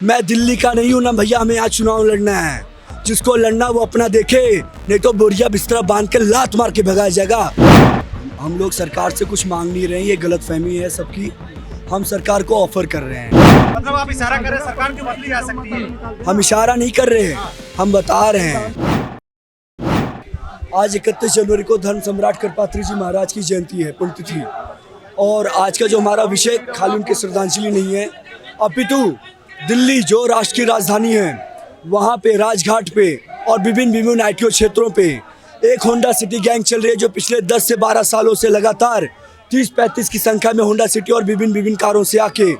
मैं दिल्ली का नहीं हूँ ना भैया, हमें यहाँ चुनाव लड़ना है। जिसको लड़ना वो अपना देखे, नहीं तो बोरिया बिस्तरा बांध के लात मार के भगाया जाएगा। हम लोग सरकार से कुछ मांग नहीं रहे हैं, ये गलत फहमी है सबकी। हम सरकार को ऑफर कर रहे हैं। मतलब आप इशारा कर रहे हैं सरकार क्यों बदली जा सकती है? हम इशारा नहीं कर रहे हैं, हम बता रहे हैं। आज 31 जनवरी को धर्म सम्राट कृपात्री जी महाराज की जयंती है, पुण्यतिथि। और आज का जो हमारा विषय खाली उनकी श्रद्धांजलि नहीं है, अपितु दिल्ली जो राष्ट्र की राजधानी है, वहाँ पे राजघाट पे और विभिन्न आईटीओ क्षेत्रों पे एक होंडा सिटी गैंग चल रही है, जो पिछले 10 से 12 सालों से लगातार 30-35 की संख्या में होंडा सिटी और विभिन्न कारों से आके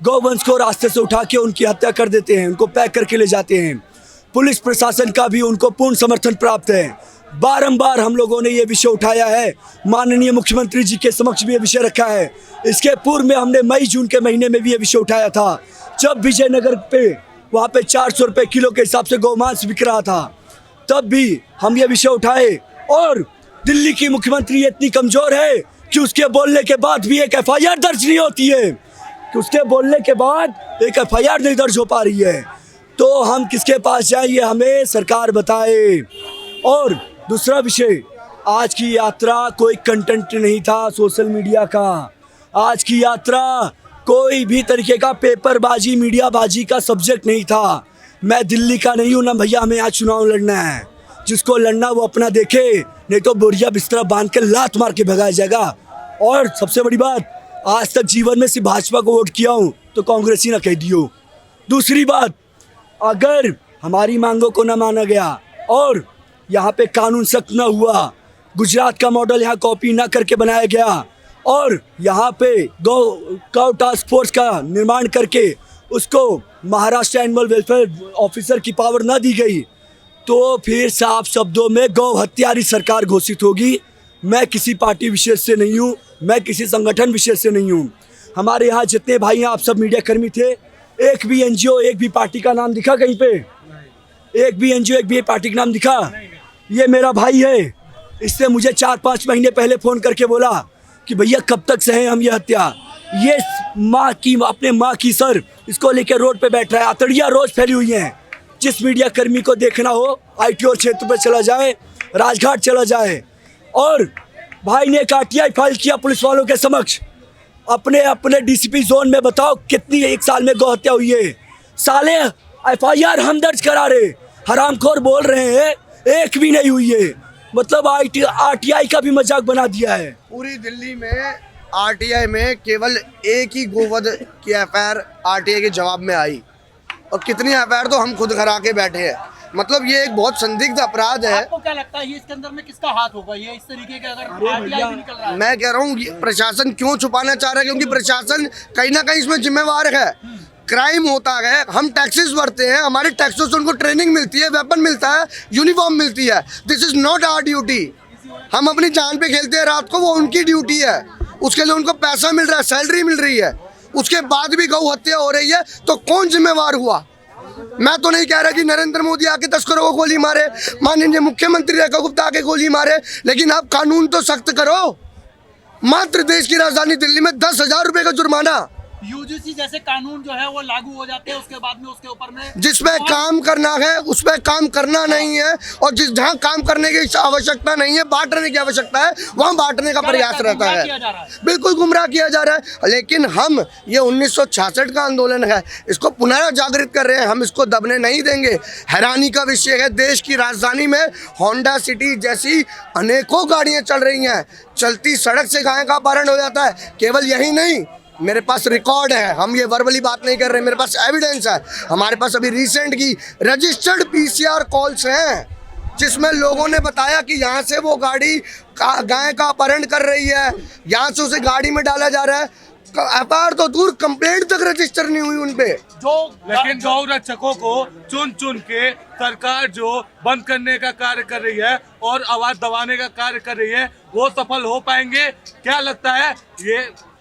गौवंश को रास्ते से उठा के उनकी हत्या कर देते हैं, उनको पैक करके ले जाते हैं। पुलिस प्रशासन का भी उनको पूर्ण समर्थन प्राप्त है। बारंबार हम लोगों ने ये विषय उठाया है, माननीय मुख्यमंत्री जी के समक्ष भी ये विषय रखा है। इसके पूर्व में हमने मई जून के महीने में भी ये विषय उठाया था, जब विजयनगर पे वहाँ पे 400 रुपये किलो के हिसाब से गौमांस बिक रहा था, तब भी हम ये विषय उठाए। और दिल्ली की मुख्यमंत्री इतनी कमज़ोर है कि उसके बोलने के बाद भी एक FIR दर्ज नहीं होती है, कि उसके बोलने के बाद एक FIR नहीं दर्ज हो पा रही है। तो हम किसके पास जाएं, ये हमें सरकार बताए। और दूसरा विषय, आज की यात्रा कोई कंटेंट नहीं था सोशल मीडिया का। आज की यात्रा कोई भी तरीके का पेपरबाजी, मीडियाबाजी का सब्जेक्ट नहीं था। मैं दिल्ली का नहीं हूँ ना भैया, हमें यहाँ चुनाव लड़ना है। जिसको लड़ना वो अपना देखे, नहीं तो बोरिया बिस्तरा बांध के लात मार के भगाया जाएगा। और सबसे बड़ी बात, आज तक जीवन में सिर्फ भाजपा को वोट किया हूँ, तो कांग्रेस ही ना कह दियो। दूसरी बात, अगर हमारी मांगों को न माना गया और यहाँ पे कानून सख्त न हुआ, गुजरात का मॉडल यहाँ कॉपी ना करके बनाया गया और यहाँ पे गौ टास्क फोर्स का निर्माण करके उसको महाराष्ट्र एनिमल वेलफेयर ऑफिसर की पावर ना दी गई, तो फिर साफ शब्दों में गौ हत्यारी सरकार घोषित होगी। मैं किसी पार्टी विशेष से नहीं हूँ, मैं किसी संगठन विशेष से नहीं हूँ। हमारे यहाँ जितने भाई हैं, आप सब मीडिया कर्मी थे, एक भी NGO, एक भी पार्टी का नाम दिखा कहीं पे? एक भी NGO, एक भी पार्टी का नाम दिखा? ये मेरा भाई है, इसने मुझे 4-5 महीने पहले फ़ोन करके बोला कि भैया कब तक सहें हम ये हत्या। ये माँ की, अपने माँ की सर इसको लेकर रोड पे बैठ रहा है। आतड़ियाँ रोज फैली हुई हैं। जिस मीडिया कर्मी को देखना हो, ITO क्षेत्र पे चला जाए, राजघाट चला जाए। और भाई ने एक RTI फाइल किया पुलिस वालों के समक्ष। अपने DCP जोन में बताओ कितनी एक साल में गौ हत्या हुई है। साले FIR हम दर्ज करा रहे, हरामखोर बोल रहे हैं एक भी नहीं हुई है। मतलब RTI का भी मजाक बना दिया है। पूरी दिल्ली में RTI में केवल एक ही गोवध की FIR RTI के जवाब में आई, और कितनी FIR तो हम खुद करा के बैठे हैं। मतलब ये एक बहुत संदिग्ध अपराध है। आपको क्या लगता है ये इसके अंदर में किसका हाथ होगा? ये इस तरीके का अगर RTI भी निकल रहा है, मैं कह रहा हूँ प्रशासन क्यों छुपाना चाह रहा है, क्योंकि प्रशासन कहीं ना कहीं इसमें जिम्मेवार है। क्राइम होता है, हम टैक्सेस भरते हैं, हमारे टैक्सों से उनको ट्रेनिंग मिलती है, वेपन मिलता है, यूनिफॉर्म मिलती है। This is not our duty. हम अपनी जान पे खेलते हैं रात को, वो उनकी ड्यूटी है। उसके लिए उनको पैसा मिल रहा है, सैलरी मिल रही है, उसके बाद भी गौ हत्या हो रही है, तो कौन जिम्मेवार हुआ? मैं तो नहीं कह रहा कि नरेंद्र मोदी आके तस्करों को गोली मारे, माननीय मुख्यमंत्री रेखा गुप्ता आके गोली मारे, लेकिन आप कानून तो सख्त करो। मात्र देश की राजधानी दिल्ली में 10,000 रुपये का जुर्माना। UGC जैसे कानून जो है वो लागू हो जाते हैं, उसके बाद में उसके ऊपर में जिसमें काम करना है उसमें काम करना नहीं है, और जहाँ काम करने की आवश्यकता नहीं है, बांटने की आवश्यकता है, वहाँ बांटने का प्रयास रहता है। बिल्कुल गुमराह किया जा रहा है। लेकिन हम ये 1966 का आंदोलन है, इसको पुनर्जागृत कर रहे हैं, हम इसको दबने नहीं देंगे। हैरानी का विषय है, देश की राजधानी में होंडा सिटी जैसी अनेकों गाड़ियाँ चल रही हैं, चलती सड़क से गाय का अपहरण हो जाता है। केवल यही नहीं, मेरे पास रिकॉर्ड है, हम ये वर्बली बात नहीं कर रहे, मेरे पास एविडेंस है। हमारे पास अभी रिसेंट की रजिस्टर्ड PCR कॉल्स हैं, जिसमें लोगों ने बताया कि यहाँ से वो गाड़ी गाय का अपहरण कर रही है, यहाँ से उसे गाड़ी में डाला जा रहा है। FIR तो दूर, कंप्लेंट तक रजिस्टर नहीं हुई उन पे। लेकिन गौ रक्षकों को चुन चुन के सरकार जो बंद करने का कार्य कर रही है और आवाज दबाने का कार्य कर रही है, वो सफल हो पाएंगे? क्या लगता है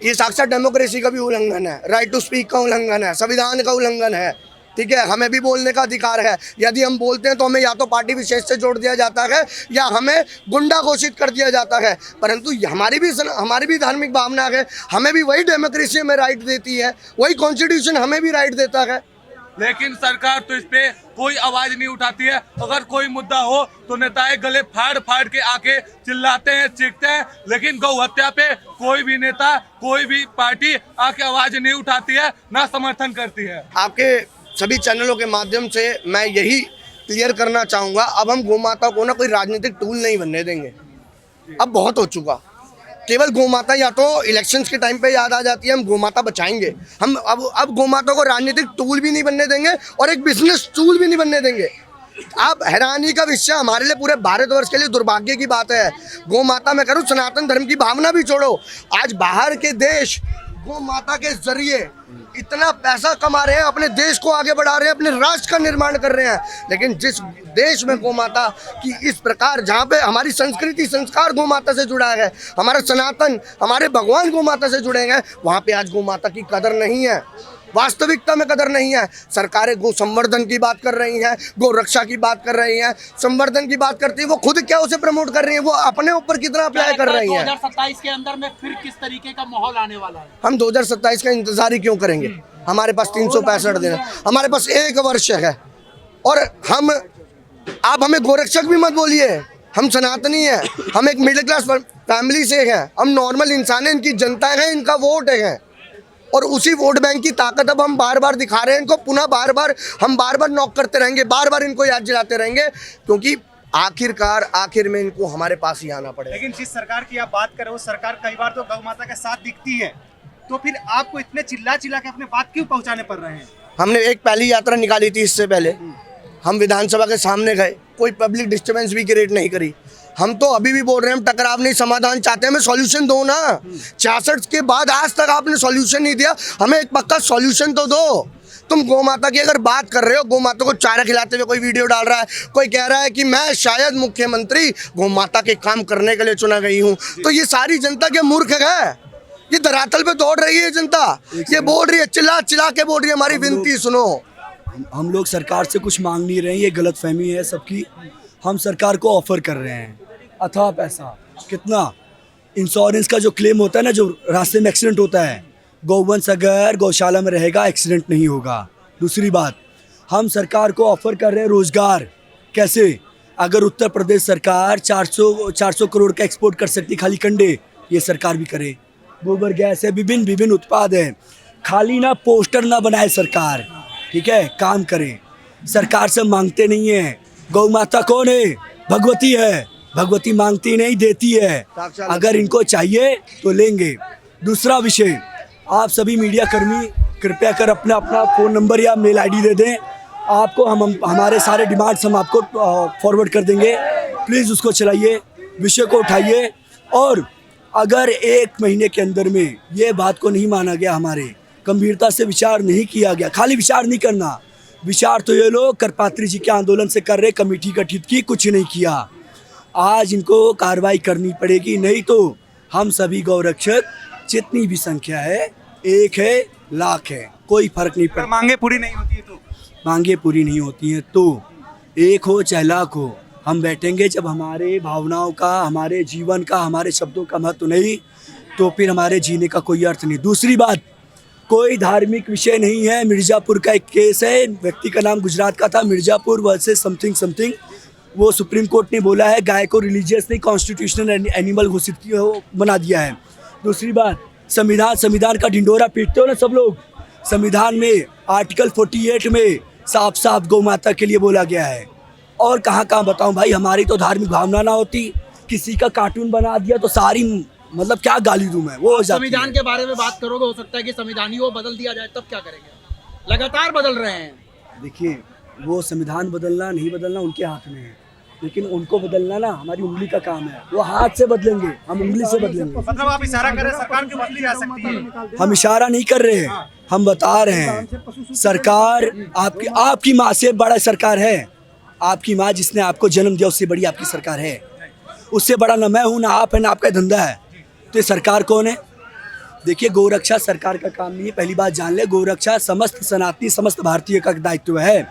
ये साक्षात डेमोक्रेसी का भी उल्लंघन है, राइट टू स्पीक का उल्लंघन है, संविधान का उल्लंघन है। ठीक है, हमें भी बोलने का अधिकार है। यदि हम बोलते हैं तो हमें या तो पार्टी विशेष से जोड़ दिया जाता है या हमें गुंडा घोषित कर दिया जाता है। परंतु हमारी भी धार्मिक भावना है, हमें भी वही डेमोक्रेसी में राइट देती है, वही कॉन्स्टिट्यूशन हमें भी राइट देता है। लेकिन सरकार तो इस पे कोई आवाज नहीं उठाती है। अगर कोई मुद्दा हो तो नेताएं गले फाड़ फाड़ के आके चिल्लाते हैं, चीखते हैं, लेकिन गौ हत्या पे कोई भी नेता, कोई भी पार्टी आके आवाज नहीं उठाती है, ना समर्थन करती है। आपके सभी चैनलों के माध्यम से मैं यही क्लियर करना चाहूँगा, अब हम गौ माता को ना कोई राजनीतिक टूल नहीं बनने देंगे। अब बहुत हो चुका। केवल गौ माता या तो इलेक्शंस के टाइम पे याद आ जाती है, हम गौ माता बचाएंगे। हम अब गौ माता को राजनीतिक टूल भी नहीं बनने देंगे और एक बिजनेस टूल भी नहीं बनने देंगे। अब हैरानी का विषय हमारे लिए, पूरे भारतवर्ष के लिए दुर्भाग्य की बात है। गौ माता में करूँ, सनातन धर्म की भावना भी छोड़ो, आज बाहर के देश गौ माता के जरिए इतना पैसा कमा रहे हैं, अपने देश को आगे बढ़ा रहे हैं, अपने राष्ट्र का निर्माण कर रहे हैं। लेकिन जिस देश में गौ माता की इस प्रकार, जहाँ पे हमारी संस्कृति संस्कार गौ माता से जुड़ा है, हमारा सनातन, हमारे भगवान गौ माता से जुड़े हैं, वहाँ पे आज गौ माता की कदर नहीं है, वास्तविकता में कदर नहीं है। सरकारें गौ संवर्धन की बात कर रही हैं, गौ रक्षा की बात कर रही हैं, संवर्धन की बात करती है, वो खुद क्या उसे प्रमोट कर रही हैं, वो अपने ऊपर कितना अप्लाई कर रही हैं। 2027 के अंदर में फिर किस तरीके का माहौल आने वाला है? हम 2027 का इंतजार ही क्यों करेंगे? हमारे पास 365 दिन है, हमारे पास 1 वर्ष है, और आप हमें गोरक्षक भी मत बोलिए, हम सनातनी हैं, हम एक मिडिल क्लास फैमिली से हैं, हम नॉर्मल इंसान हैं, इनकी जनता है, इनका वोट है, और उसी वोट बैंक की ताकत अब हम बार बार दिखा रहे हैं इनको। पुनः बार बार नॉक करते रहेंगे, बार बार इनको याद दिलाते रहेंगे, क्योंकि आखिर में इनको हमारे पास ही आना पड़ेगा। लेकिन जिस सरकार की आप बात कर रहे हो, सरकार कई बार तो गौ माता के साथ दिखती है, तो फिर आपको इतने चिल्ला के अपने बात क्यों पहुंचाने पड़ रहे हैं? हमने एक पहली यात्रा निकाली थी, इससे पहले हम विधानसभा के सामने गए, कोई पब्लिक डिस्टर्बेंस भी क्रिएट नहीं करी। हम तो अभी भी बोल रहे हैं, हम टकराव नहीं, समाधान चाहते हैं, हमें सॉल्यूशन दो ना। 66 के बाद आज तक आपने सॉल्यूशन नहीं दिया, हमें एक पक्का सॉल्यूशन तो दो। तुम गौ माता की अगर बात कर रहे हो, गौ माता को चारा खिलाते हुए कोई वीडियो डाल रहा है, कोई कह रहा है कि मैं शायद मुख्यमंत्री गौ माता के काम करने के लिए चुना गई हूँ, तो ये सारी जनता के मूर्ख है, ये धरातल पे दौड़ रही है जनता, ये बोल रही है, चिल्ला के बोल रही है, हमारी विनती सुनो। हम लोग सरकार से कुछ मांग नहीं रहे हैं, ये गलतफहमी है सबकी। हम सरकार को ऑफर कर रहे हैं अथाह पैसा। कितना? इंश्योरेंस का जो क्लेम होता है ना, जो रास्ते में एक्सीडेंट होता है, गौवंश अगर गौशाला में रहेगा एक्सीडेंट नहीं होगा। दूसरी बात, हम सरकार को ऑफर कर रहे हैं रोजगार। कैसे? अगर उत्तर प्रदेश सरकार 400 करोड़ का एक्सपोर्ट कर सकती खाली कंडे, ये सरकार भी करे। गोबर गैस है, विभिन्न उत्पाद है, खाली ना पोस्टर ना बनाए सरकार, ठीक है, काम करे। सरकार से मांगते नहीं है। गौ माता कौन है? भगवती है, भगवती मांगती नहीं, देती है। अगर इनको चाहिए तो लेंगे। दूसरा विषय, आप सभी मीडिया कर्मी कृपया कर अपना फ़ोन नंबर या मेल आईडी दे दें, आपको हम हमारे सारे डिमांड्स हम आपको फॉरवर्ड कर देंगे। प्लीज़ उसको चलाइए, विषय को उठाइए, और अगर 1 महीने के अंदर में ये बात को नहीं माना गया, हमारे गंभीरता से विचार नहीं किया गया, खाली विचार नहीं करना, विचार तो ये लोग करपात्री जी के आंदोलन से कर रहे, कमेटी गठित की, कुछ नहीं किया। आज इनको कार्रवाई करनी पड़ेगी, नहीं तो हम सभी गौरक्षक जितनी भी संख्या है, 1 है लाख है, कोई फर्क नहीं पड़ता। मांगे पूरी नहीं होती है तो मांगे पूरी नहीं होती हैं तो 1 हो चाहे लाख हो, हम बैठेंगे। जब हमारे भावनाओं का, हमारे जीवन का, हमारे शब्दों का महत्व नहीं, तो फिर हमारे जीने का कोई अर्थ नहीं। दूसरी बात, कोई धार्मिक विषय नहीं है। मिर्ज़ापुर का एक केस है, व्यक्ति का नाम गुजरात का था, मिर्ज़ापुर वर्सेस समथिंग, वो सुप्रीम कोर्ट ने बोला है गाय को रिलीजियस नहीं, कॉन्स्टिट्यूशनल एनिमल घोषित बना दिया है। दूसरी बात, संविधान का ढिंडोरा पीटते हो ना सब लोग। संविधान में आर्टिकल 48 में साफ गौ माता के लिए बोला गया है, और कहाँ बताऊं भाई, हमारी तो धार्मिक भावना ना होती, किसी का कार्टून बना दिया तो सारी, मतलब क्या गाली दूं मैं, वो हो जाती है। संविधान के बारे में बात करोगे, हो सकता है कि संविधान ही वो बदल दिया जाए, तब क्या करेंगे? लगातार बदल रहे हैं। देखिए, वो संविधान बदलना नहीं बदलना उनके हाथ में है, लेकिन उनको बदलना ना हमारी उंगली का काम है। वो हाथ से बदलेंगे, हम उंगली से बदलेंगे। मतलब आप इशारा कर रहे हैं सरकार की बदली जा सकती है? हम इशारा नहीं कर रहे हैं, हम बता रहे हैं सरकार आपकी माँ से बड़ा सरकार है। आपकी माँ जिसने आपको जन्म दिया, उससे बड़ी आपकी सरकार है। उससे बड़ा ना मैं हूँ, ना आप है, ना आपका धंधा है। तो ये सरकार कौन है? देखिए, गौरक्षा सरकार का काम नहीं है, पहली बात जान ले। गौरक्षा समस्त सनातनी, समस्त भारतीय का दायित्व है।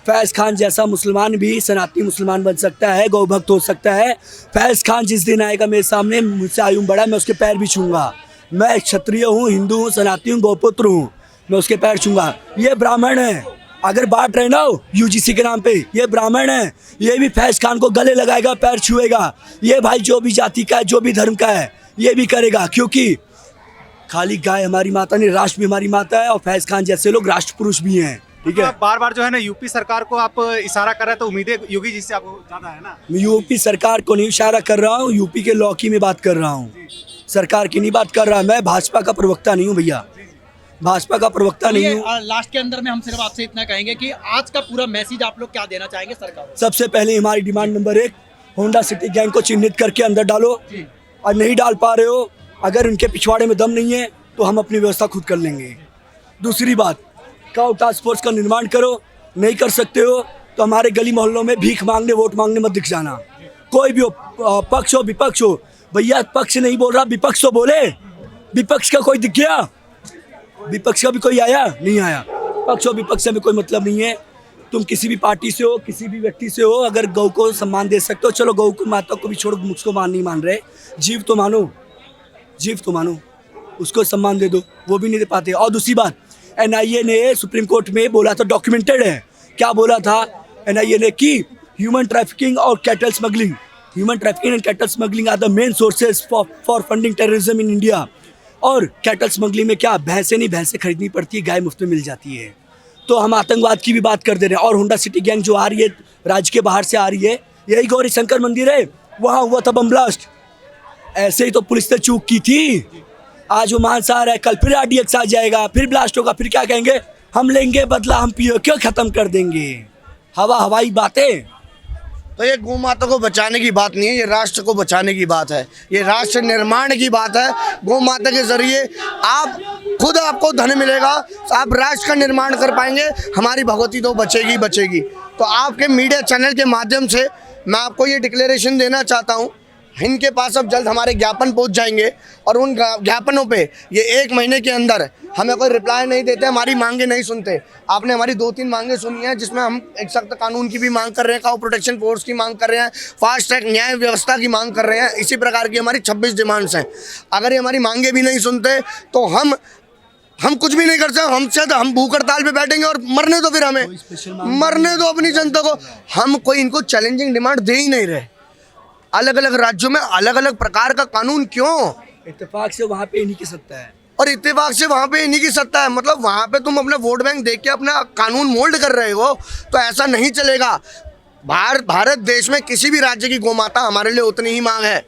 फैज़ खान जैसा मुसलमान भी सनातनी मुसलमान बन सकता है, गौ भक्त हो सकता है। फैज़ खान जिस दिन आएगा मेरे सामने, मुझसे आयु बड़ा, मैं उसके पैर भी छूँगा। मैं क्षत्रिय हूँ, हिंदू हूँ, सनातनी हूँ, गौपुत्र हूँ, मैं उसके पैर छूँगा। ये ब्राह्मण है, अगर बांट रहे ना यूजीसी के नाम पे, ये ब्राह्मण है, ये भी फैज खान को गले लगाएगा, पैर छुएगा। ये भाई जो भी जाति का है, जो भी धर्म का है, ये भी करेगा, क्योंकि खाली गाय हमारी माता नहीं, राष्ट्र भी हमारी माता है, और फैज खान जैसे लोग राष्ट्र पुरुष भी हैं। ठीक है, बार बार जो है ना यूपी सरकार को आप इशारा कर रहे हैं, तो उम्मीदें योगी जी से आपको ज्यादा है ना। मैं यूपी सरकार को नहीं इशारा कर रहा हूँ, यूपी के लॉ की मैं बात कर रहा हूँ, सरकार की नहीं बात कर रहा। मैं भाजपा का प्रवक्ता नहीं हूँ भैया, भाजपा का प्रवक्ता नहीं हूँ। लास्ट के अंदर में हम सिर्फ आपसे इतना कहेंगे कि आज का पूरा मैसेज आप लोग क्या देना चाहेंगे सरकार को? सबसे पहले हमारी demand number 1, Honda city gang को चिन्हित करके अंदर डालो, और नहीं डाल पा रहे हो, अगर उनके पिछवाड़े में दम नहीं है तो हम अपनी व्यवस्था खुद कर लेंगे। दूसरी बात, काउ टास्क फोर्स का निर्माण करो, नहीं कर सकते हो तो हमारे गली मोहल्लों में भीख मांगने, वोट मांगने मत दिख जाना। कोई भी हो, पक्ष हो विपक्ष हो, भैया पक्ष नहीं बोल रहा, विपक्ष तो बोले। विपक्ष का कोई दिख गया? विपक्ष का भी कोई आया? नहीं आया। पक्ष हो विपक्ष से भी कोई मतलब नहीं है। तुम किसी भी पार्टी से हो, किसी भी व्यक्ति से हो, अगर गौ को सम्मान दे सकते हो, चलो गौ को, माता को भी छोड़ो, मुझको नहीं मान रहे, जीव तो मानो, जीव तो मानो, उसको सम्मान दे दो, वो भी नहीं दे पाते। और दूसरी बात, एनआईए ने सुप्रीम कोर्ट में बोला था, डॉक्यूमेंटेड है, क्या बोला था एनआईए ने कि ह्यूमन ट्रैफिकिंग और cattle smuggling, human trafficking and cattle smuggling are the main sources for funding terrorism in India. और कैटल स्मगलिंग में क्या, भैंसें नहीं, भैंसें खरीदनी पड़ती है, गाय मुफ्त में मिल जाती है। तो हम आतंकवाद की भी बात कर दे रहे हैं। और होंडा सिटी गैंग जो आ रही है, राज्य के बाहर से आ रही है, यही गौरी शंकर मंदिर है, वहाँ हुआ था बम ब्लास्ट, ऐसे ही तो पुलिस ने चूक की थी। आज वो मांसाहार है, कल फिर RDX आ जाएगा, फिर ब्लास्ट होगा, फिर क्या कहेंगे, हम लेंगे बदला, हम POK खत्म कर देंगे। हवाई बातें। तो ये गौ माता को बचाने की बात नहीं है, ये राष्ट्र को बचाने की बात है, ये राष्ट्र निर्माण की बात है। गौ माता के जरिए आप खुद, आपको धन मिलेगा, आप राष्ट्र का निर्माण कर पाएंगे, हमारी भगवती तो बचेगी बचेगी। तो आपके मीडिया चैनल के माध्यम से मैं आपको ये डिक्लेरेशन देना चाहता हूँ, इनके पास अब जल्द हमारे ज्ञापन पहुंच जाएंगे, और उन ज्ञापनों पे ये 1 महीने के अंदर हमें कोई रिप्लाई नहीं देते, हमारी मांगे नहीं सुनते। आपने हमारी 2-3 मांगे सुनी हैं, जिसमें हम एक सख्त कानून की भी मांग कर रहे हैं, काउ प्रोटेक्शन फोर्स की मांग कर रहे हैं, फास्ट ट्रैक न्याय व्यवस्था की मांग कर रहे हैं। इसी प्रकार की हमारी 26 डिमांड्स हैं। अगर ये हमारी मांगे भी नहीं सुनते तो हम कुछ भी नहीं कर सकते। हम भूख हड़ताल पे बैठेंगे, और मरने दो, फिर हमें मरने दो अपनी जनता को। हम कोई इनको चैलेंजिंग डिमांड दे ही नहीं रहे। अलग अलग राज्यों में अलग अलग प्रकार का कानून क्यों? इत्तेफाक से वहाँ पे इन्हीं की सत्ता है, और इत्तेफाक से वहाँ पे इन्हीं की सत्ता है, मतलब वहाँ पे तुम अपने वोट बैंक देख के अपना कानून मोल्ड कर रहे हो, तो ऐसा नहीं चलेगा। भारत देश में किसी भी राज्य की गौमाता हमारे लिए उतनी ही मांग है,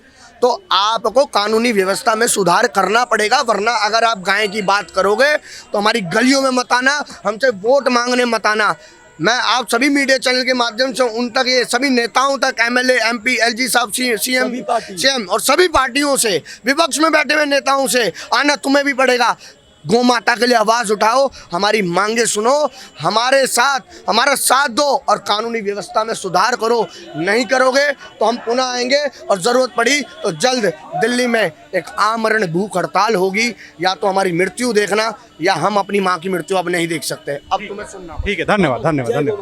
तो आपको कानूनी व्यवस्था में सुधार करना पड़ेगा। वरना अगर आप गाय की बात करोगे तो हमारी गलियों में मत आना, हमसे वोट मांगने मत आना। मैं आप सभी मीडिया चैनल के माध्यम से उन तक, ये सभी नेताओं तक, MLA, MP, LG साहब, CM और सभी पार्टियों से, विपक्ष में बैठे हुए नेताओं से आना तुम्हें भी पड़ेगा। गौ माता के लिए आवाज़ उठाओ, हमारी मांगे सुनो, हमारा साथ दो, और कानूनी व्यवस्था में सुधार करो। नहीं करोगे तो हम पुनः आएंगे, और ज़रूरत पड़ी तो जल्द दिल्ली में एक आमरण भूख हड़ताल होगी। या तो हमारी मृत्यु देखना, या हम अपनी माँ की मृत्यु अब नहीं देख सकते। अब तुम्हें सुनना। ठीक है, धन्यवाद धन्यवाद धन्यवाद।